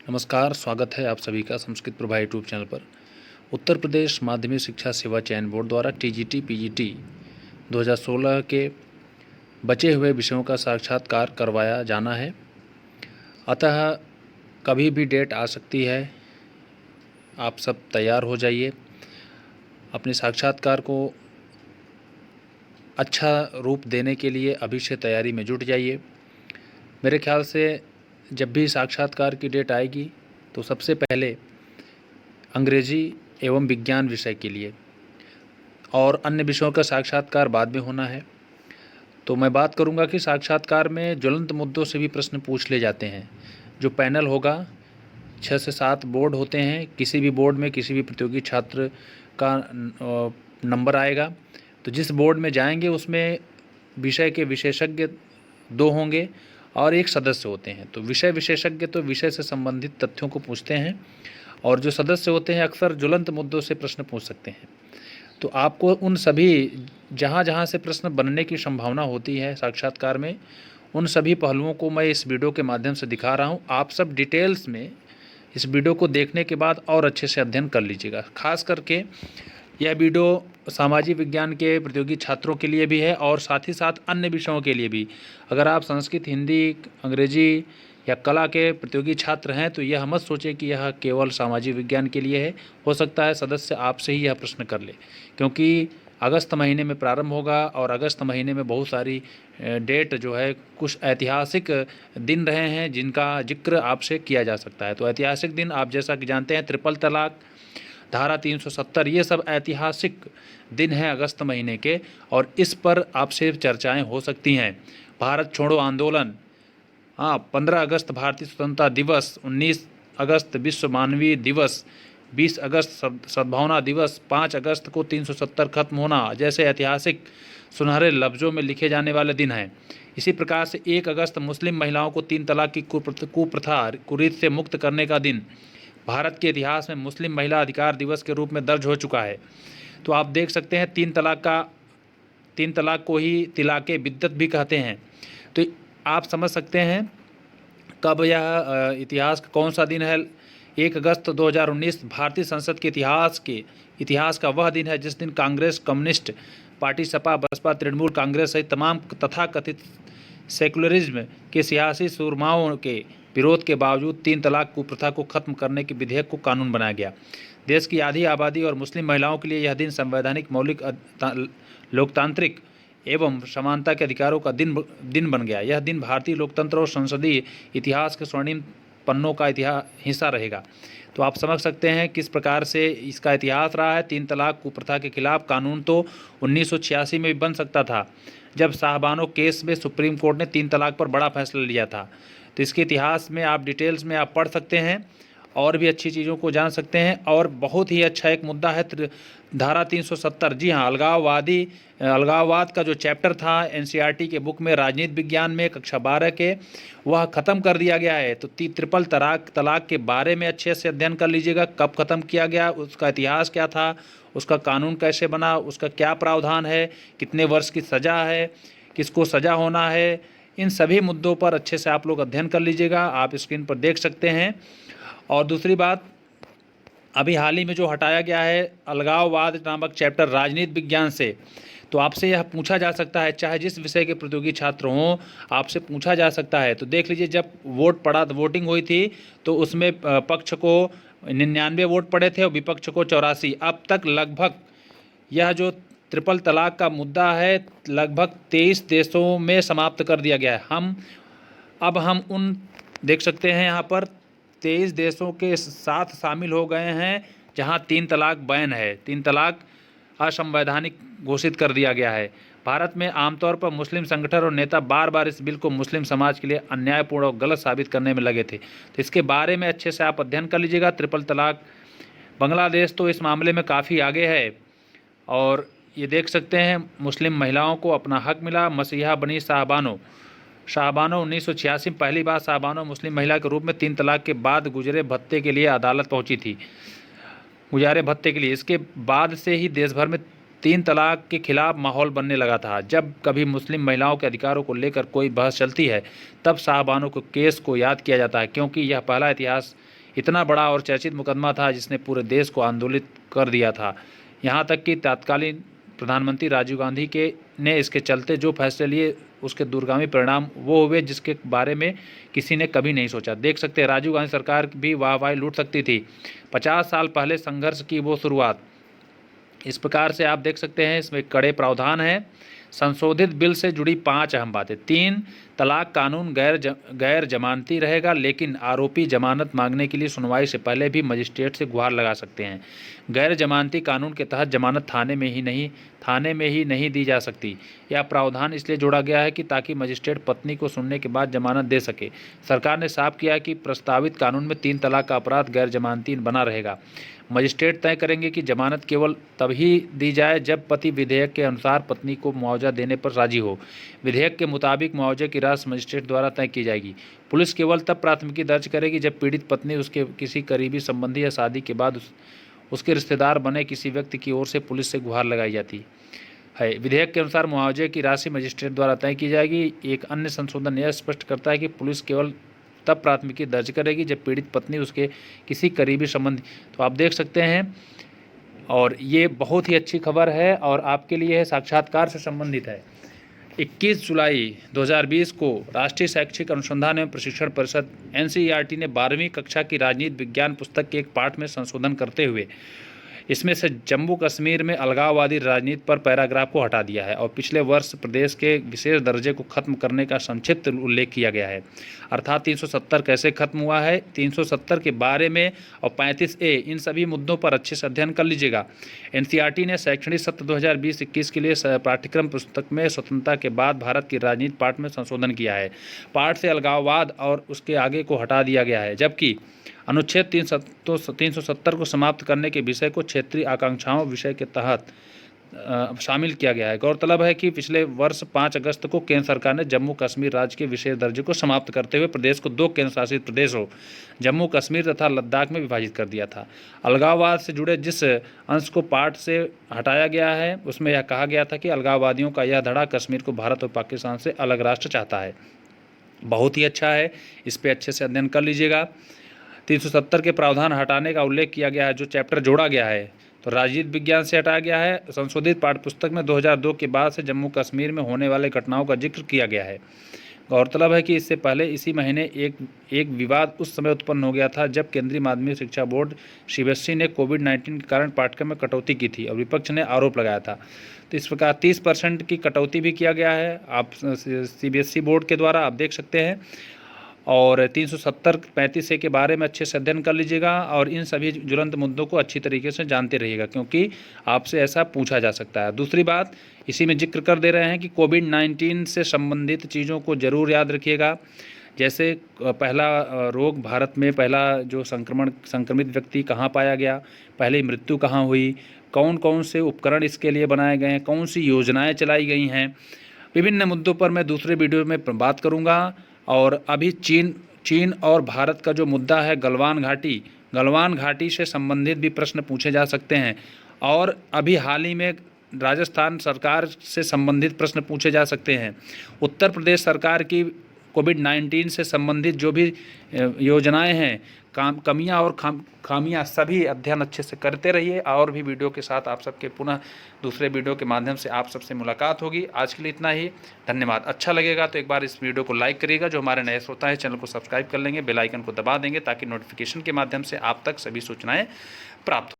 नमस्कार, स्वागत है आप सभी का संस्कृत प्रभा यूट्यूब चैनल पर। उत्तर प्रदेश माध्यमिक शिक्षा सेवा चयन बोर्ड द्वारा टीजीटी पीजीटी 2016 के बचे हुए विषयों का साक्षात्कार करवाया जाना है। अतः कभी भी डेट आ सकती है, आप सब तैयार हो जाइए। अपने साक्षात्कार को अच्छा रूप देने के लिए अभी से तैयारी में जुट जाइए। मेरे ख्याल से जब भी साक्षात्कार की डेट आएगी तो सबसे पहले अंग्रेजी एवं विज्ञान विषय के लिए और अन्य विषयों का साक्षात्कार बाद में होना है। तो मैं बात करूंगा कि साक्षात्कार में ज्वलंत मुद्दों से भी प्रश्न पूछ ले जाते हैं। जो पैनल होगा 6 से 7 बोर्ड होते हैं। किसी भी बोर्ड में किसी भी प्रतियोगी छात्र का नंबर आएगा। तो जिस बोर्ड में जाएंगे उसमें विषय के विशेषज्ञ 2 होंगे और एक सदस्य होते हैं। तो विषय विशेषज्ञ तो विषय से संबंधित तथ्यों को पूछते हैं और जो सदस्य होते हैं अक्सर ज्वलंत मुद्दों से प्रश्न पूछ सकते हैं। तो आपको उन सभी जहाँ जहाँ से प्रश्न बनने की संभावना होती है साक्षात्कार में, उन सभी पहलुओं को मैं इस वीडियो के माध्यम से दिखा रहा हूँ। आप सब डिटेल्स में इस वीडियो को देखने के बाद और अच्छे से अध्ययन कर लीजिएगा। खास करके यह वीडियो सामाजिक विज्ञान के प्रतियोगी छात्रों के लिए भी है और साथ ही साथ अन्य विषयों के लिए भी। अगर आप संस्कृत, हिंदी, अंग्रेजी या कला के प्रतियोगी छात्र हैं तो यह मत सोचें कि यह केवल सामाजिक विज्ञान के लिए है। हो सकता है सदस्य आपसे ही यह प्रश्न कर ले, क्योंकि अगस्त महीने में प्रारंभ होगा और अगस्त महीने में बहुत सारी डेट जो है, कुछ ऐतिहासिक दिन रहे हैं जिनका जिक्र आपसे किया जा सकता है। तो ऐतिहासिक दिन आप जैसा कि जानते हैं, ट्रिपल तलाक, धारा 370, ये सब ऐतिहासिक दिन हैं अगस्त महीने के और इस पर आपसे चर्चाएं हो सकती हैं। भारत छोड़ो आंदोलन, 15 अगस्त भारतीय स्वतंत्रता दिवस, 19 अगस्त विश्व मानवीय दिवस, 20 अगस्त सद्भावना दिवस, 5 अगस्त को 370 खत्म होना जैसे ऐतिहासिक सुनहरे लफ्ज़ों में लिखे जाने वाले दिन हैं। इसी प्रकार से 1 अगस्त मुस्लिम महिलाओं को 3 तलाक की कुप्रथा कुरीत से मुक्त करने का दिन भारत के इतिहास में मुस्लिम महिला अधिकार दिवस के रूप में दर्ज हो चुका है। तो आप देख सकते हैं 3 तलाक को ही तिलाके बिद्दत भी कहते हैं। तो आप समझ सकते हैं कब यह इतिहास का कौन सा दिन है। 1 अगस्त 2019 भारतीय संसद के इतिहास का वह दिन है जिस दिन कांग्रेस, कम्युनिस्ट पार्टी, सपा, बसपा, तृणमूल कांग्रेस सहित तमाम तथाकथित सेकुलरिज्म के सियासी सूरमाओं के विरोध के बावजूद 3 तलाक कुप्रथा को खत्म करने के विधेयक को कानून बनाया गया। देश की आधी आबादी और मुस्लिम महिलाओं के लिए यह दिन संवैधानिक, मौलिक, लोकतांत्रिक एवं समानता के अधिकारों का दिन बन गया। यह दिन भारतीय लोकतंत्र और संसदीय इतिहास के स्वर्णिम पन्नों का हिस्सा रहेगा। तो आप समझ सकते हैं किस प्रकार से इसका इतिहास रहा है। 3 तलाक कुप्रथा के खिलाफ कानून तो 1986 में भी बन सकता था, जब साहबानो केस में सुप्रीम कोर्ट ने 3 तलाक पर बड़ा फैसला लिया था। तो इसके इतिहास में आप डिटेल्स में आप पढ़ सकते हैं और भी अच्छी चीज़ों को जान सकते हैं। और बहुत ही अच्छा एक मुद्दा है धारा 370। जी हाँ, अलगाववाद का जो चैप्टर था एनसीईआरटी के बुक में राजनीति विज्ञान में कक्षा 12 के, वह ख़त्म कर दिया गया है। तो ट्रिपल तलाक के बारे में अच्छे से अध्ययन कर लीजिएगा। कब ख़त्म किया गया, उसका इतिहास क्या था, उसका कानून कैसे बना, उसका क्या प्रावधान है, कितने वर्ष की सज़ा है, किसको सज़ा होना है, इन सभी मुद्दों पर अच्छे से आप लोग अध्ययन कर लीजिएगा। आप स्क्रीन पर देख सकते हैं। और दूसरी बात, अभी हाल ही में जो हटाया गया है अलगाववाद नामक चैप्टर राजनीति विज्ञान से, तो आपसे यह पूछा जा सकता है, चाहे जिस विषय के प्रतियोगी छात्र हों, आपसे पूछा जा सकता है। तो देख लीजिए, जब वोटिंग हुई थी तो उसमें पक्ष को 99 वोट पड़े थे और विपक्ष को 84। अब तक लगभग यह जो ट्रिपल तलाक का मुद्दा है लगभग 23 देशों में समाप्त कर दिया गया है। हम उन देख सकते हैं यहाँ पर 23 देशों के साथ शामिल हो गए हैं जहाँ 3 तलाक बैन है, 3 तलाक असंवैधानिक घोषित कर दिया गया है। भारत में आमतौर पर मुस्लिम संगठन और नेता बार बार इस बिल को मुस्लिम समाज के लिए अन्यायपूर्ण और गलत साबित करने में लगे थे। तो इसके बारे में अच्छे से आप अध्ययन कर लीजिएगा। ट्रिपल तलाक, बांग्लादेश तो इस मामले में काफ़ी आगे है और ये देख सकते हैं मुस्लिम महिलाओं को अपना हक मिला। मसीहा बनी शाहबानो 1986 में पहली बार शाहबानो मुस्लिम महिला के रूप में 3 तलाक के बाद गुजरे भत्ते के लिए अदालत पहुंची थी। इसके बाद से ही देश भर में तीन तलाक के खिलाफ माहौल बनने लगा था। जब कभी मुस्लिम महिलाओं के अधिकारों को लेकर कोई बहस चलती है तब साहबानो के केस को याद किया जाता है, क्योंकि यह पहला इतिहास इतना बड़ा और चर्चित मुकदमा था जिसने पूरे देश को आंदोलित कर दिया था। यहाँ तक कि तत्कालीन प्रधानमंत्री राजीव गांधी के ने इसके चलते जो फैसले लिए उसके दूरगामी परिणाम वो हुए जिसके बारे में किसी ने कभी नहीं सोचा। देख सकते हैं राजीव गांधी सरकार भी वाहवाही लूट सकती थी। 50 साल पहले संघर्ष की वो शुरुआत। इस प्रकार से आप देख सकते हैं इसमें कड़े प्रावधान हैं। संशोधित बिल से जुड़ी 5 अहम बातें। 3 तलाक कानून गैर जमानती रहेगा, लेकिन आरोपी जमानत मांगने के लिए सुनवाई से पहले भी मजिस्ट्रेट से गुहार लगा सकते हैं। गैर जमानती कानून के तहत जमानत थाने में ही नहीं दी जा सकती। यह प्रावधान इसलिए जोड़ा गया है कि ताकि मजिस्ट्रेट पत्नी को सुनने के बाद जमानत दे सके। सरकार ने साफ किया है कि प्रस्तावित कानून में 3 तलाक का अपराध गैर जमानती बना रहेगा। मजिस्ट्रेट तय करेंगे कि जमानत केवल तभी दी जाए जब पति विधेयक के अनुसार पत्नी को मुआवजा देने पर राजी हो। विधेयक के मुताबिक मुआवजे की राशि मजिस्ट्रेट द्वारा तय की जाएगी। पुलिस केवल तब प्राथमिकी दर्ज करेगी जब पीड़ित पत्नी उसके किसी करीबी संबंधी या शादी के बाद उसके रिश्तेदार बने किसी व्यक्ति की ओर से पुलिस से गुहार लगाई जाती है। विधेयक के अनुसार मुआवजे की राशि मजिस्ट्रेट द्वारा तय की जाएगी। एक अन्य संशोधन यह स्पष्ट करता है कि पुलिस केवल तब प्राथमिकी दर्ज करेगी जब पीड़ित पत्नी उसके किसी करीबी संबंधी। तो आप देख सकते हैं, और ये बहुत ही अच्छी खबर है और आपके लिए है, साक्षात्कार से संबंधित है। 21 जुलाई 2020 को राष्ट्रीय शैक्षिक अनुसंधान एवं प्रशिक्षण परिषद NCERT ने 12वीं कक्षा की राजनीति विज्ञान पुस्तक के एक पाठ में संशोधन करते हुए इसमें से जम्मू कश्मीर में अलगाववादी राजनीति पर पैराग्राफ को हटा दिया है और पिछले वर्ष प्रदेश के विशेष दर्जे को खत्म करने का संक्षिप्त उल्लेख किया गया है। अर्थात 370 कैसे खत्म हुआ है, 370 के बारे में और 35A, इन सभी मुद्दों पर अच्छे से अध्ययन कर लीजिएगा। NCERT ने शैक्षणिक सत्र 2020-21 के लिए पाठ्यक्रम पुस्तक में स्वतंत्रता के बाद भारत की राजनीति पाठ में संशोधन किया है। पाठ से अलगाववाद और उसके आगे को हटा दिया गया है, जबकि अनुच्छेद 370 को समाप्त करने के विषय को क्षेत्रीय आकांक्षाओं विषय के तहत शामिल किया गया है। गौरतलब है कि पिछले वर्ष 5 अगस्त को केंद्र सरकार ने जम्मू कश्मीर राज्य के विशेष दर्जे को समाप्त करते हुए प्रदेश को 2 केंद्र शासित प्रदेशों जम्मू कश्मीर तथा लद्दाख में विभाजित कर दिया था। अलगाववाद से जुड़े जिस अंश को पाठ से हटाया गया है उसमें यह कहा गया था कि अलगाववादियों का यह धड़ा कश्मीर को भारत और पाकिस्तान से अलग राष्ट्र चाहता है। बहुत ही अच्छा है, इस पर अच्छे से अध्ययन कर लीजिएगा। 370 के प्रावधान हटाने का उल्लेख किया गया है, जो चैप्टर जोड़ा गया है तो राजनीति विज्ञान से हटाया गया है। संशोधित पाठ्यपुस्तक में 2002 के बाद से जम्मू कश्मीर में होने वाले घटनाओं का जिक्र किया गया है। गौरतलब है कि इससे पहले इसी महीने एक विवाद उस समय उत्पन्न हो गया था जब केंद्रीय माध्यमिक शिक्षा बोर्ड CBSE ने कोविड-19 के कारण पाठ्यक्रम में कटौती की थी और विपक्ष ने आरोप लगाया था। तो इस प्रकार 30% की कटौती भी किया गया है आप CBSE बोर्ड के द्वारा, आप देख सकते हैं। और 370 35A के बारे में अच्छे से अध्ययन कर लीजिएगा और इन सभी ज्वलंत मुद्दों को अच्छी तरीके से जानते रहिएगा, क्योंकि आपसे ऐसा पूछा जा सकता है। दूसरी बात इसी में जिक्र कर दे रहे हैं कि कोविड-19 से संबंधित चीज़ों को ज़रूर याद रखिएगा। जैसे पहला रोग भारत में पहला जो संक्रमित व्यक्ति कहाँ पाया गया, पहले मृत्यु कहाँ हुई, कौन कौन से उपकरण इसके लिए बनाए गए हैं, कौन सी योजनाएँ चलाई गई हैं, विभिन्न मुद्दों पर मैं दूसरे वीडियो में बात करूँगा। और अभी चीन और भारत का जो मुद्दा है गलवान घाटी से संबंधित भी प्रश्न पूछे जा सकते हैं। और अभी हाल ही में राजस्थान सरकार से संबंधित प्रश्न पूछे जा सकते हैं। उत्तर प्रदेश सरकार की कोविड-19 से संबंधित जो भी योजनाएं हैं, कमियां और खामियां, सभी अध्ययन अच्छे से करते रहिए। और भी वीडियो के साथ आप सबके पुनः दूसरे वीडियो के माध्यम से आप सबसे मुलाकात होगी। आज के लिए इतना ही, धन्यवाद। अच्छा लगेगा तो एक बार इस वीडियो को लाइक करिएगा। जो हमारे नए श्रोता है चैनल को सब्सक्राइब कर लेंगे, बेल आइकन को दबा देंगे ताकि नोटिफिकेशन के माध्यम से आप तक सभी सूचनाएँ प्राप्त हो।